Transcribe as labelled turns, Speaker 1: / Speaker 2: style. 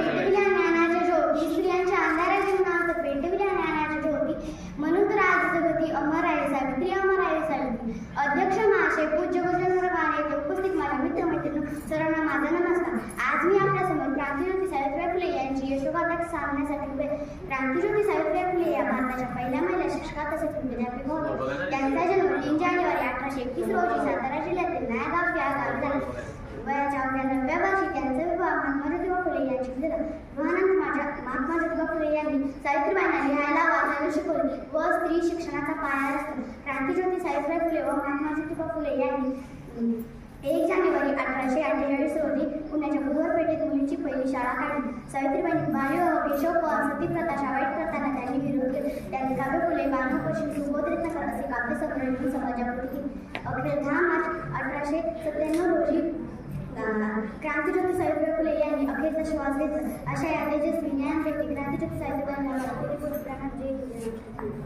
Speaker 1: पेटविल्या ज्ञानाच्या ज्योती, स्त्रियांच्या अंधाऱ्या जीवनात पेटविल्या ज्ञानाच्या ज्योती, म्हणून तर आज जगती अमर आहे सावित्री, अमर आहे सावित्री. अध्यक्ष महाशय, पूज्य गजेंद्र गाणे, उपस्थित माझ्या मित्रमैत्रिणी सर्वांना माझा नमस्कार. आज मी आपल्यासमोर क्रांतिज्योती सावित्रीबाई फुले यांची यशोगाथा सांगण्यासाठी उभे. क्रांतिज्योती सावित्रीबाई फुले या भारताच्या पहिल्या महिला शिक्षिका तसेच विद्यापीठ होत्या. त्यांचा जन्म 3 जानेवारी 1831 रोजी सातारा जिल्ह्यातील नायगाव या गावी झाला. वयाच्या 9व्या वर्षी त्यांचा विवाह महात्मा ज्योतिबा फुले यांची झाला. विवाहानंतर महात्मा ज्योतिबा फुले यांनी सावित्रीबाईंना लिहायला वाचायला शिकवले व स्त्री शिक्षणाचा पाया असतो. क्रांतिज्योती सावित्रीबाई फुले व महात्मा ज्योतिबा फुले यांनी 1 जानेवारी 1848 रोजी पुण्याच्या बुधवार पेठेत मुलींची पहिली शाळा काढली. सावित्रीबाईंनी बाल्यविवाह, केशवपण, सतीप्रथा वाईट करताना त्यांनी विरोध केला. त्यांनी काव्य फुले, बाणपशी, सुबोध रत्नाकर असे काव्यसंग्रह समाजाप्रती केली. अखेर 10 मार्च 1897 रोजी क्रांतिज्योती सावित्रीबाई फुले यांनी अखेरचा श्वास घेतला. अशा या तेजस्वी ज्ञानव्यक्ती क्रांतिज्योती सावित्रीबाई